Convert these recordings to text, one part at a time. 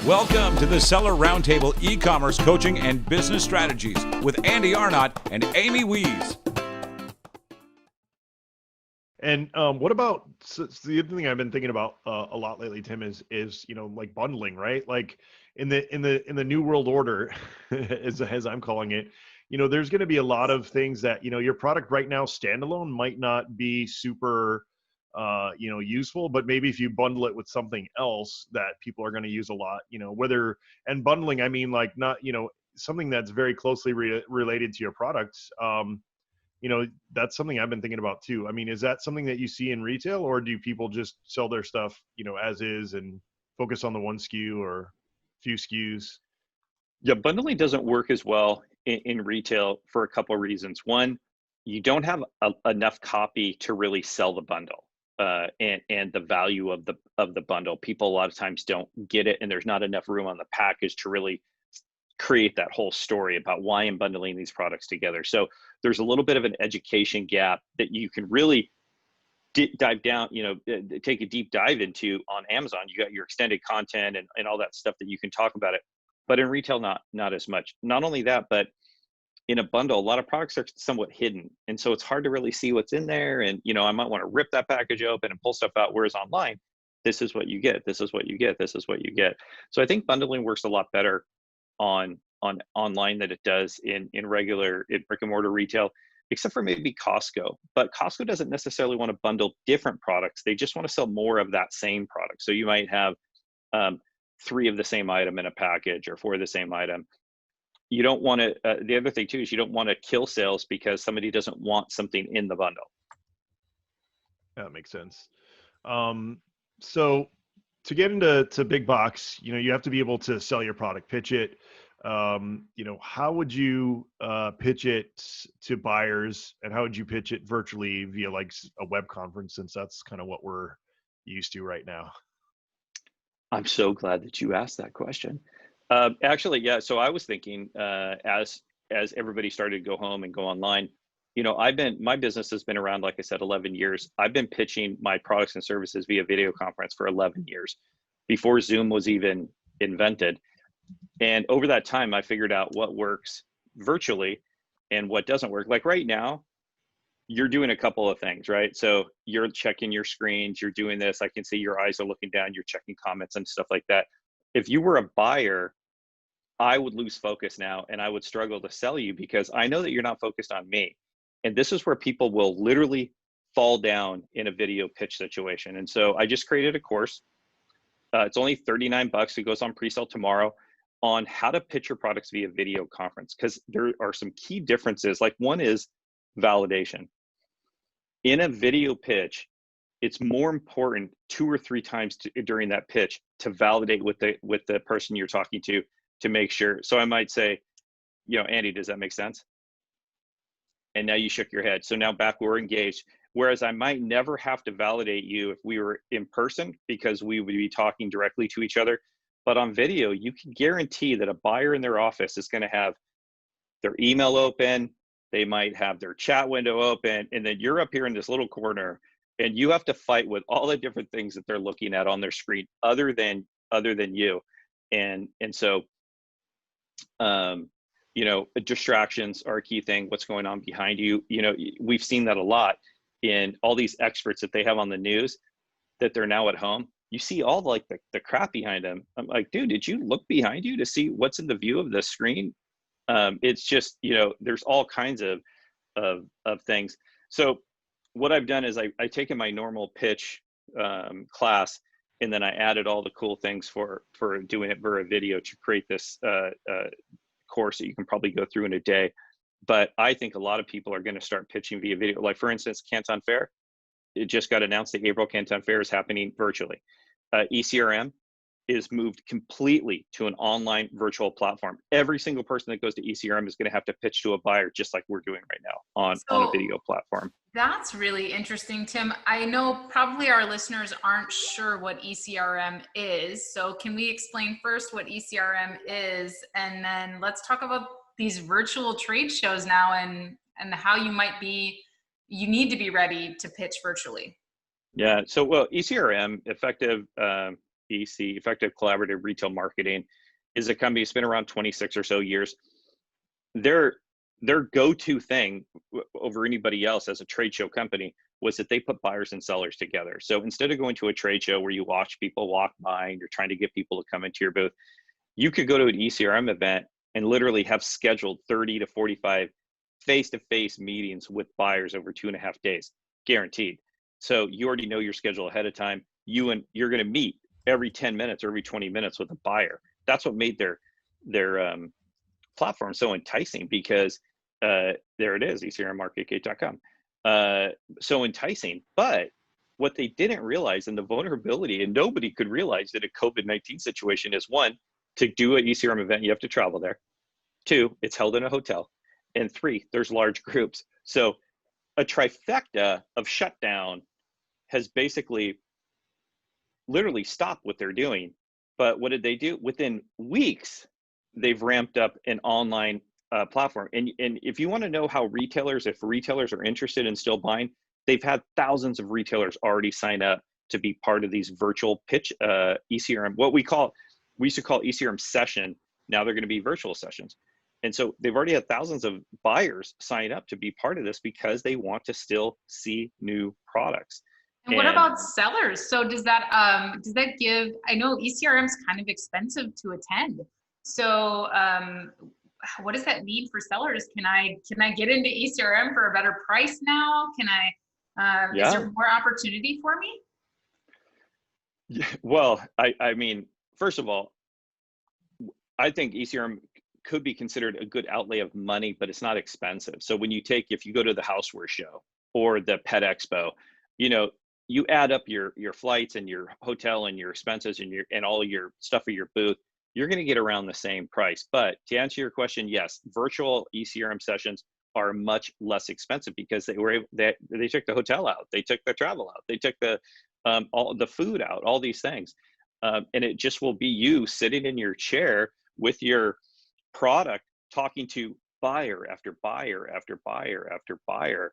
Welcome to the Seller Roundtable e-commerce coaching and business strategies with Andy Arnott and Amy Wees. And what about the other thing I've been thinking about a lot lately, Tim, is like bundling, right? Like in the new world order, as I'm calling it, there's going to be a lot of things that your product right now standalone might not be super useful, but maybe if you bundle it with something else that people are going to use a lot, and bundling, I mean, like not something that's very closely related to your product. That's something I've been thinking about too. I mean, is that something that you see in retail, or do people just sell their stuff, as is and focus on the one SKU or few SKUs? Yeah, bundling doesn't work as well in retail for a couple of reasons. One, you don't have enough copy to really sell the bundle and the value of the bundle. People a lot of times don't get it, and there's not enough room on the package to really create that whole story about why I'm bundling these products together. So there's a little bit of an education gap that you can really dive down, take a deep dive into on Amazon. You got your extended content and all that stuff that you can talk about it. But in retail, not as much. Not only that, but in a bundle, a lot of products are somewhat hidden. And so it's hard to really see what's in there. And, I might want to rip that package open and pull stuff out. Whereas online, this is what you get. This is what you get. This is what you get. So I think bundling works a lot better on online than it does in brick and mortar retail, except for maybe Costco. But Costco doesn't necessarily want to bundle different products. They just want to sell more of that same product. So you might have 3 of the same item in a package or 4 of the same item. You don't want to, the other thing too, is you don't want to kill sales because somebody doesn't want something in the bundle. That makes sense. So to get into big box, you have to be able to sell your product, pitch it. How would you pitch it to buyers, and how would you pitch it virtually via like a web conference, since that's kind of what we're used to right now? I'm so glad that you asked that question. Actually, yeah. So I was thinking, as everybody started to go home and go online, my business has been around, like I said, 11 years. I've been pitching my products and services via video conference for 11 years, before Zoom was even invented. And over that time, I figured out what works virtually and what doesn't work. Like right now, you're doing a couple of things, right? So you're checking your screens, you're doing this. I can see your eyes are looking down, you're checking comments and stuff like that. If you were a buyer, I would lose focus now and I would struggle to sell you because I know that you're not focused on me. And this is where people will literally fall down in a video pitch situation. And so I just created a course. It's only $39. It goes on pre-sale tomorrow, on how to pitch your products via video conference, because there are some key differences. Like, one is validation. In a video pitch, it's more important 2 or 3 times during that pitch to validate with the person you're talking to make sure. So I might say, Andy, does that make sense? And now you shook your head. So now back, we're engaged. Whereas I might never have to validate you if we were in person, because we would be talking directly to each other. But on video, you can guarantee that a buyer in their office is going to have their email open. They might have their chat window open. And then you're up here in this little corner and you have to fight with all the different things that they're looking at on their screen other than you. And so, distractions are a key thing. What's going on behind you? We've seen that a lot in all these experts that they have on the news, that they're now at home. You see all the crap behind them. I'm like, dude, did you look behind you to see what's in the view of the screen? It's just, there's all kinds of things. So what I've done is I taken my normal pitch class, and then I added all the cool things for doing it via video to create this course that you can probably go through in a day. But I think a lot of people are going to start pitching via video. Like, for instance, Canton Fair, it just got announced that April Canton Fair is happening virtually. ECRM is moved completely to an online virtual platform. Every single person that goes to ECRM is going to have to pitch to a buyer, just like we're doing right now on a video platform. That's really interesting, Tim. I know probably our listeners aren't sure what ECRM is. So can we explain first what ECRM is, and then let's talk about these virtual trade shows now and how you need to be ready to pitch virtually. Yeah. So, well, ECRM, effective Effective Collaborative Retail Marketing, is a company that's been around 26 or so years. Their go-to thing over anybody else as a trade show company was that they put buyers and sellers together. So instead of going to a trade show where you watch people walk by and you're trying to get people to come into your booth, you could go to an ECRM event and literally have scheduled 30 to 45 face-to-face meetings with buyers over 2.5 days, guaranteed. So you already know your schedule ahead of time. You're going to meet every 10 minutes or every 20 minutes with a buyer. That's what made their platform so enticing, because there it is, ECRMmarketgate.com. So enticing. But what they didn't realize, and the vulnerability, and nobody could realize in a COVID-19 situation, is one, to do an ECRM event, you have to travel there. 2, it's held in a hotel. And 3, there's large groups. So a trifecta of shutdown has basically literally stopped what they're doing. But what did they do? Within weeks, they've ramped up an online platform. And if you want to know how if retailers are interested in still buying, they've had thousands of retailers already sign up to be part of these virtual pitch ECRM, what we used to call ECRM session. Now they're going to be virtual sessions. And so they've already had thousands of buyers sign up to be part of this because they want to still see new products. And what about sellers? So does that give, I know ECRM is kind of expensive to attend. So what does that mean for sellers? Can I get into ECRM for a better price now? Is there more opportunity for me? Yeah, well, I mean, first of all, I think ECRM could be considered a good outlay of money, but it's not expensive. So if you go to the Houseware Show or the Pet Expo, you add up your flights and your hotel and your expenses and all your stuff for your booth, you're going to get around the same price. But to answer your question, yes, virtual ECRM sessions are much less expensive because they took the hotel out, they took the travel out, they took all the food out, all these things, and it just will be you sitting in your chair with your product, talking to buyer after buyer after buyer after buyer,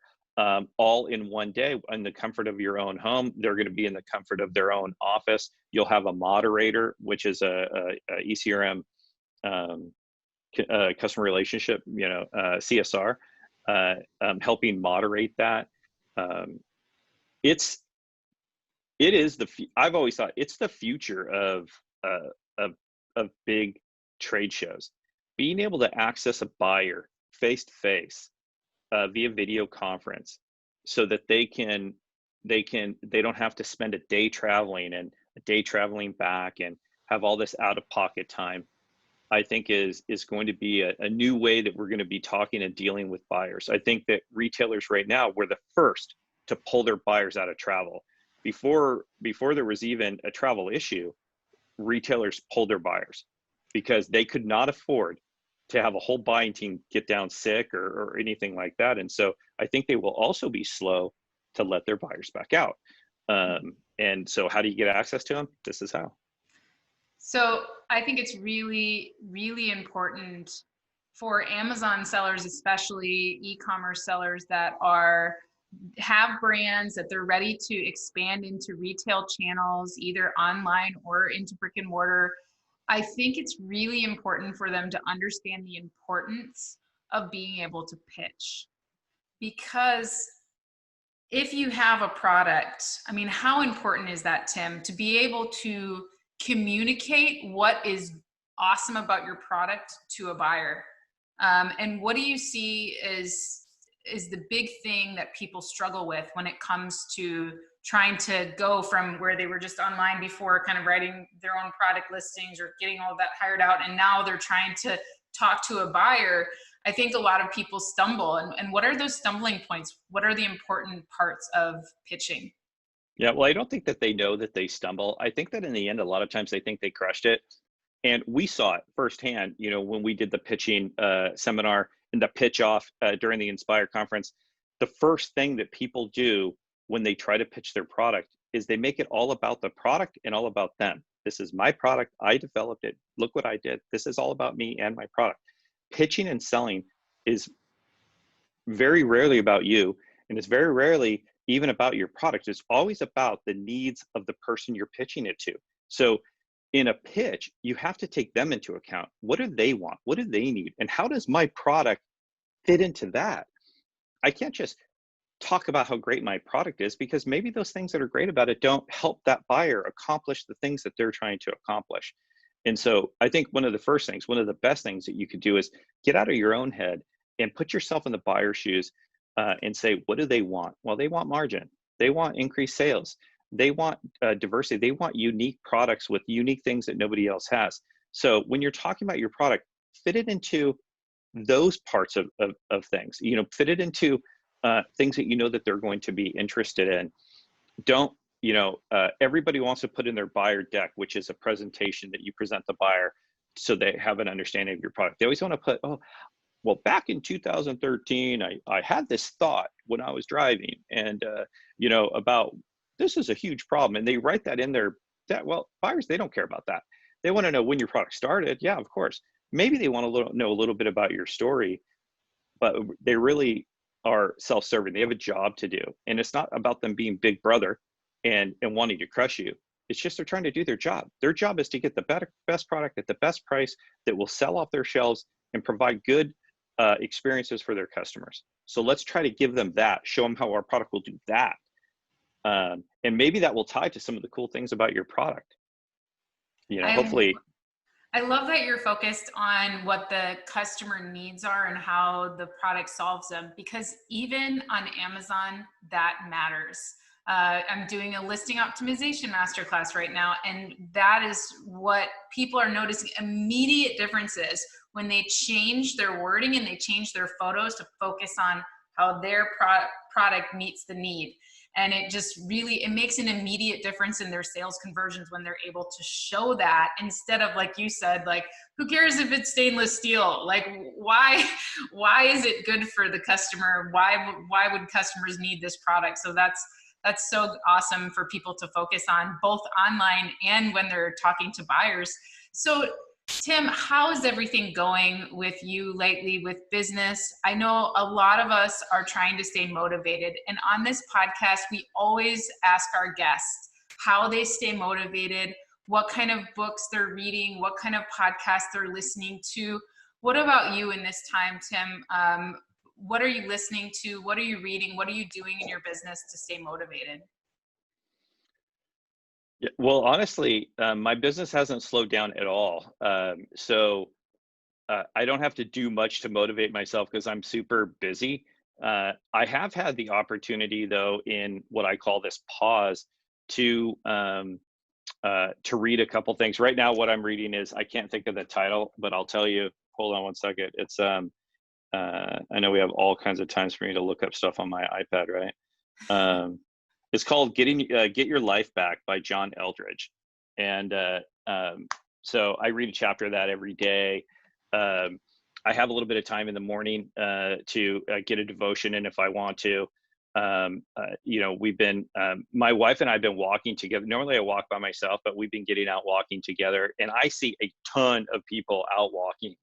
all in one day in the comfort of your own home. They're going to be in the comfort of their own office. You'll have a moderator, which is a ECRM customer relationship, CSR, helping moderate that. I've always thought it's the future of big trade shows. Being able to access a buyer face to face via video conference, so that they don't have to spend a day traveling and a day traveling back and have all this out of pocket time, I think is going to be a new way that we're going to be talking and dealing with buyers. I think that retailers right now were the first to pull their buyers out of travel. Before there was even a travel issue, retailers pulled their buyers because they could not afford to have a whole buying team get down sick or anything like that. And so I think they will also be slow to let their buyers back out. And so how do you get access to them? This is how. So I think it's really, really important for Amazon sellers, especially e-commerce sellers that have brands that they're ready to expand into retail channels, either online or into brick and mortar. I think it's really important for them to understand the importance of being able to pitch. Because if you have a product, I mean, how important is that, Tim, to be able to communicate what is awesome about your product to a buyer? And what do you see is the big thing that people struggle with when it comes to trying to go from where they were just online before, kind of writing their own product listings or getting all that hired out, and now they're trying to talk to a buyer? I think a lot of people stumble. And what are those stumbling points? What are the important parts of pitching? Yeah, well, I don't think that they know that they stumble. I think that in the end, a lot of times they think they crushed it. And we saw it firsthand, when we did the pitching seminar and the pitch off during the Inspire conference. The first thing that people do when they try to pitch their product is they make it all about the product and all about them. This is my product. I developed it. Look what I did. This is all about me and my product. Pitching and selling is very rarely about you, and it's very rarely even about your product. It's always about the needs of the person you're pitching it to. So in a pitch, you have to take them into account. What do they want? What do they need? And how does my product fit into that? I can't just talk about how great my product is, because maybe those things that are great about it don't help that buyer accomplish the things that they're trying to accomplish. And so I think one of the best things that you could do is get out of your own head and put yourself in the buyer's shoes, and say, what do they want? Well, they want margin. They want increased sales. They want diversity. They want unique products with unique things that nobody else has. So when you're talking about your product, fit it into those parts of things. Fit it into things that you know that they're going to be interested in. Don't, everybody wants to put in their buyer deck, which is a presentation that you present the buyer so they have an understanding of your product. They always want to put, oh, well, back in 2013, I had this thought when I was driving, and about this is a huge problem, and they write that in their deck. Well, buyers, they don't care about that. They want to know when your product started. Yeah, of course. Maybe they want to know a little bit about your story, but they really are self-serving. They have a job to do, and it's not about them being big brother and wanting to crush you. It's just they're trying to do their job. Their job is to get the best product at the best price that will sell off their shelves and provide good experiences for their customers. So let's try to give them that, show them how our product will do that. And maybe that will tie to some of the cool things about your product. Hopefully. I love that you're focused on what the customer needs are and how the product solves them, because even on Amazon, that matters. I'm doing a listing optimization masterclass right now, and that is what people are noticing, immediate differences when they change their wording and they change their photos to focus on how their product meets the need. And it just really, it makes an immediate difference in their sales conversions when they're able to show that, instead of, like you said, like, who cares if it's stainless steel? Like, why is it good for the customer? Why would customers need this product? So that's so awesome for people to focus on, both online and when they're talking to buyers. So Tim, how is everything going with you lately with business? I know a lot of us are trying to stay motivated. And on this podcast, we always ask our guests how they stay motivated, what kind of books they're reading, what kind of podcasts they're listening to. What about you in this time, Tim? What are you listening to? What are you reading? What are you doing in your business to stay motivated? Yeah, well, honestly, my business hasn't slowed down at all. So I don't have to do much to motivate myself because I'm super busy. I have had the opportunity, though, in what I call this pause, to read a couple things. Right now, what I'm reading is, I can't think of the title, but I'll tell you. Hold on one second. It's I know we have all kinds of times for me to look up stuff on my iPad, right? It's called Get Your Life Back by John Eldredge. And so I read a chapter of that every day. I have a little bit of time in the morning to get a devotion in if I want to. We've been, my wife and I have been walking together. Normally I walk by myself, but we've been getting out walking together. And I see a ton of people out walking,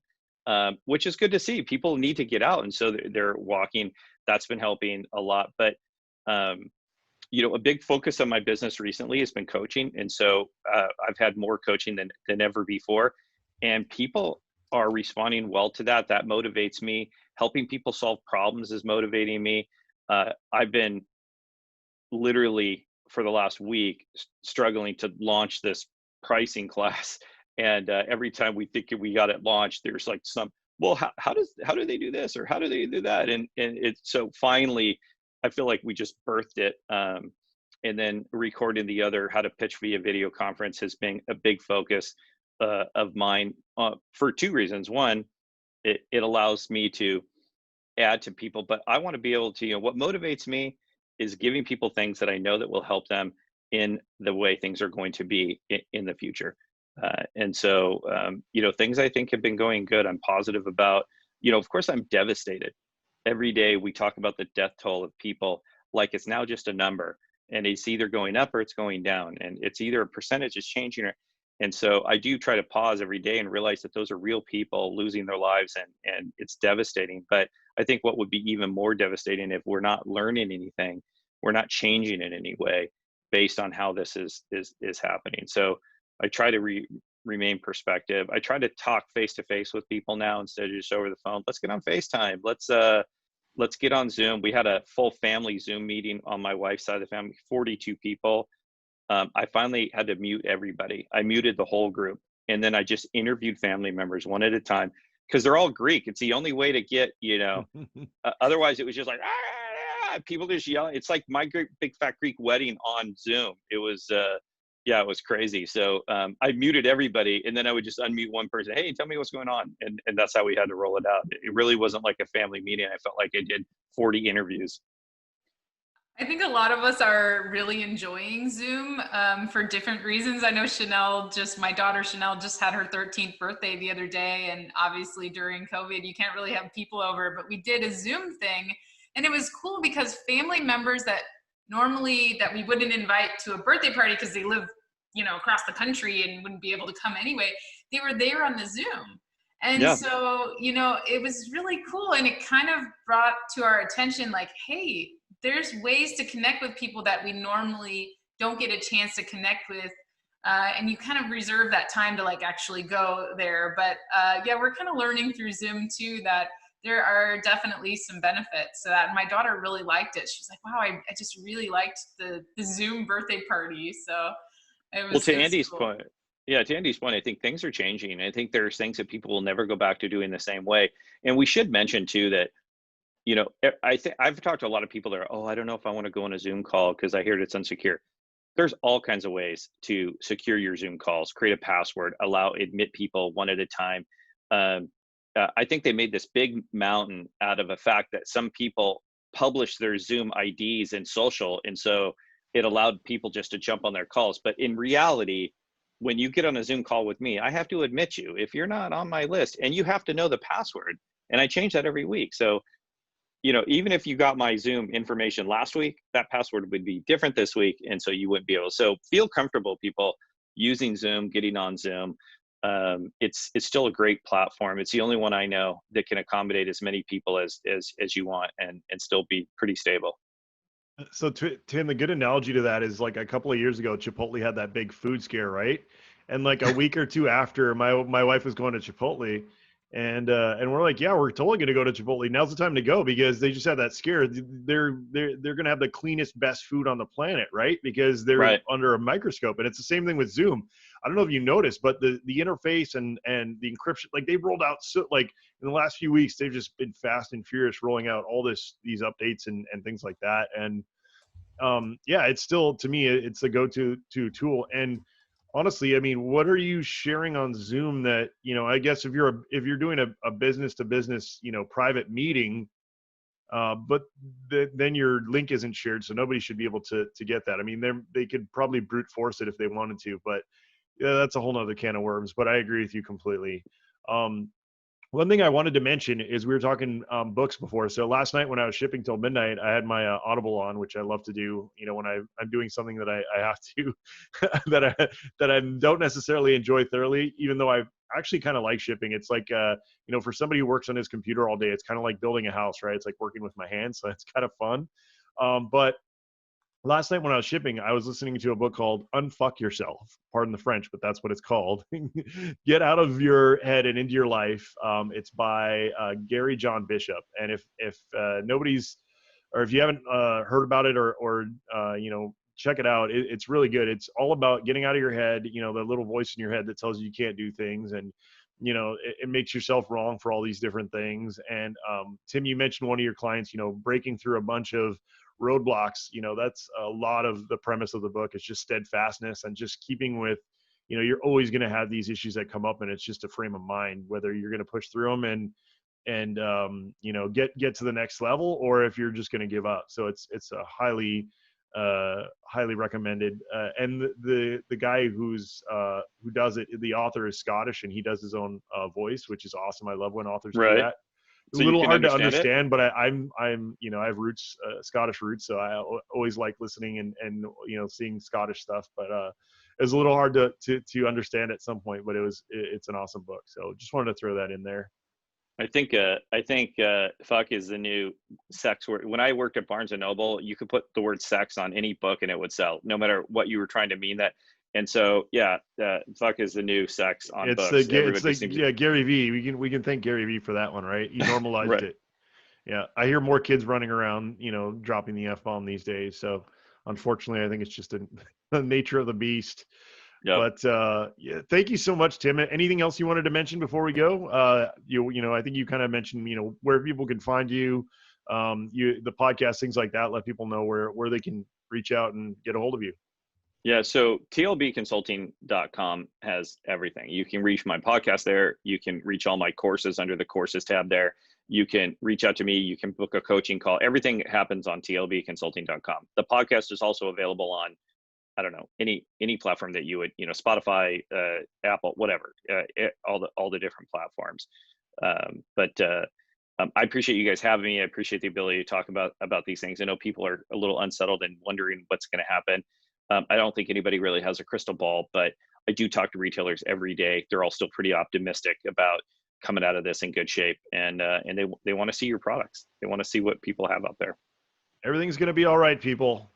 which is good to see. People need to get out. And so they're walking. That's been helping a lot. But a big focus of my business recently has been coaching. And so I've had more coaching than ever before. And people are responding well to that. That motivates me. Helping people solve problems is motivating me. I've been literally for the last week struggling to launch this pricing class. And every time we think we got it launched, there's like well, how do they do this? Or how do they do that? And it's so finally, I feel like we just birthed it. And then recording the other How to Pitch Via Video Conference has been a big focus of mine for two reasons. One, it allows me to add to people, but I want to be able to, what motivates me is giving people things that I know that will help them in the way things are going to be in the future. And so, things I think have been going good. I'm positive about, of course, I'm devastated. Every day we talk about the death toll of people like it's now just a number, and it's either going up or it's going down, and it's either a percentage is changing. And so I do try to pause every day and realize that those are real people losing their lives, and it's devastating. But I think what would be even more devastating if we're not learning anything, we're not changing in any way based on how this is happening. So I try to remain perspective. I try to talk face to face with people now instead of just over the phone. Let's get on FaceTime. Let's get on Zoom. We had a full family Zoom meeting on my wife's side of the family, 42 people. I finally had to mute everybody. I muted the whole group. And then I just interviewed family members one at a time because they're all Greek. It's the only way to get, otherwise it was just like, people just yelling. It's like my great big fat Greek wedding on Zoom. It was, it was crazy. So I muted everybody and then I would just unmute one person. Hey, tell me what's going on. And that's how we had to roll it out. It really wasn't like a family meeting. I felt like I did 40 interviews. I think a lot of us are really enjoying Zoom for different reasons. I know my daughter Chanel just had her 13th birthday the other day. And obviously during COVID, you can't really have people over, but we did a Zoom thing. And it was cool because family members that we wouldn't invite to a birthday party because they live, across the country and wouldn't be able to come anyway, they were there on the Zoom. And so, it was really cool. And it kind of brought to our attention, like, hey, there's ways to connect with people that we normally don't get a chance to connect with. And you kind of reserve that time to actually go there. But we're kind of learning through Zoom too, that there are definitely some benefits. So that my daughter really liked it. She's like, wow, I just really liked the Zoom birthday party. So it was, to it was Andy's cool. point, to Andy's point, I think things are changing. I think there's things that people will never go back to doing the same way. And we should mention too that, I've talked to a lot of people that are, I don't know if I want to go on a Zoom call because I hear it's unsecure. There's all kinds of ways to secure your Zoom calls, create a password, admit people one at a time. I think they made this big mountain out of a fact that some people publish their Zoom IDs in social. And so it allowed people just to jump on their calls. But in reality, when you get on a Zoom call with me, I have to admit you if you're not on my list, and you have to know the password. And I change that every week. So, even if you got my Zoom information last week, that password would be different this week. And so you wouldn't be able. So feel comfortable, people, using Zoom, getting on Zoom. It's still a great platform. It's the only one I know that can accommodate as many people as you want and still be pretty stable. So Tim, the good analogy to that is like a couple of years ago, Chipotle had that big food scare, right? And like a week or two after, my wife was going to Chipotle, and we're like, yeah, we're totally gonna go to Chipotle. Now's the time to go because they just had that scare. They're gonna have the cleanest, best food on the planet, right? Because they're under a microscope, and it's the same thing with Zoom. I don't know if you noticed, but the interface and the encryption, like they've rolled out in the last few weeks, they've just been fast and furious rolling out all these updates and things like that. And it's still, to me, it's the go-to tool. And honestly, I mean, what are you sharing on Zoom that, I guess if you're doing a business to business, private meeting, but then your link isn't shared, so nobody should be able to get that. I mean, they could probably brute force it if they wanted to, but yeah, that's a whole nother can of worms. But I agree with you completely. One thing I wanted to mention is we were talking books before. So last night when I was shipping till midnight, I had my Audible on, which I love to do. When I'm doing something that I have to, that I don't necessarily enjoy thoroughly, even though I actually kind of like shipping. It's like, for somebody who works on his computer all day, it's kind of like building a house, right? It's like working with my hands, so it's kind of fun. But last night when I was shipping, I was listening to a book called Unfuck Yourself. Pardon the French, but that's what it's called. Get out of your head and into your life. It's by Gary John Bishop. And if you haven't heard about it or check it out, it's really good. It's all about getting out of your head, the little voice in your head that tells you can't do things. And it makes yourself wrong for all these different things. And Tim, you mentioned one of your clients, breaking through a bunch of roadblocks. That's a lot of the premise of the book. It's just steadfastness and just keeping with, you're always going to have these issues that come up, and it's just a frame of mind whether you're going to push through them and get to the next level, or if you're just going to give up. So it's a highly recommended. And the guy who does it, the author is Scottish, and he does his own voice, which is awesome. I love when authors do that. It's a little hard to understand, but I'm I have roots, Scottish roots, so I always like listening and seeing Scottish stuff. But it was a little hard to understand at some point. But it's an awesome book. So just wanted to throw that in there. I think fuck is the new sex word. When I worked at Barnes and Noble, you could put the word sex on any book and it would sell, no matter what you were trying to mean that. And so, fuck is the new sex on It's books. Gary V. We can thank Gary V for that one, right? He normalized Right. it. Yeah, I hear more kids running around, dropping the F-bomb these days. So unfortunately, I think it's just the nature of the beast. Yep. But thank you so much, Tim. Anything else you wanted to mention before we go? I think you kind of mentioned, where people can find you, the podcast, things like that. Let people know where they can reach out and get a hold of you. Yeah, so tlbconsulting.com has everything. You can reach my podcast there. You can reach all my courses under the courses tab there. You can reach out to me. You can book a coaching call. Everything happens on tlbconsulting.com. The podcast is also available on, I don't know, any platform that you would, Spotify, Apple, whatever, all the different platforms. I appreciate you guys having me. I appreciate the ability to talk about these things. I know people are a little unsettled and wondering what's going to happen. I don't think anybody really has a crystal ball, but I do talk to retailers every day. They're all still pretty optimistic about coming out of this in good shape, and they want to see your products. They want to see what people have out there. Everything's going to be all right, people.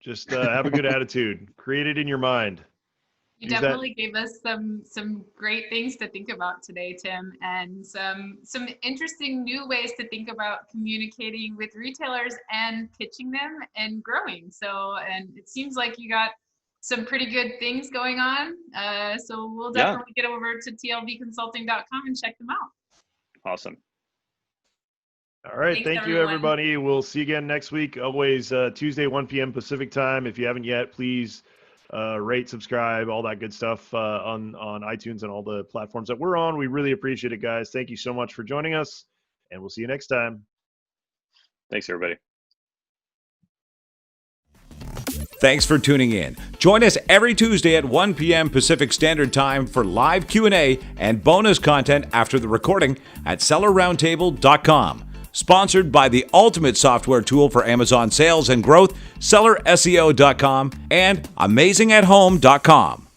Just have a good attitude. Create it in your mind. You definitely gave us some great things to think about today, Tim, and some interesting new ways to think about communicating with retailers and pitching them and growing. So, and it seems like you got some pretty good things going on. So we'll definitely get over to tlbconsulting.com and check them out. Awesome. All right. Thanks, Thank you, everybody. We'll see you again next week. Always Tuesday, 1 p.m. Pacific time. If you haven't yet, please rate, subscribe, all that good stuff on iTunes and all the platforms that we're on. We really appreciate it, guys. Thank you so much for joining us, and we'll see you next time. Thanks, everybody. Thanks for tuning in. Join us every Tuesday at 1 p.m. Pacific Standard Time for live Q&A and bonus content after the recording at sellerroundtable.com. Sponsored by the ultimate software tool for Amazon sales and growth, sellerseo.com and amazingathome.com.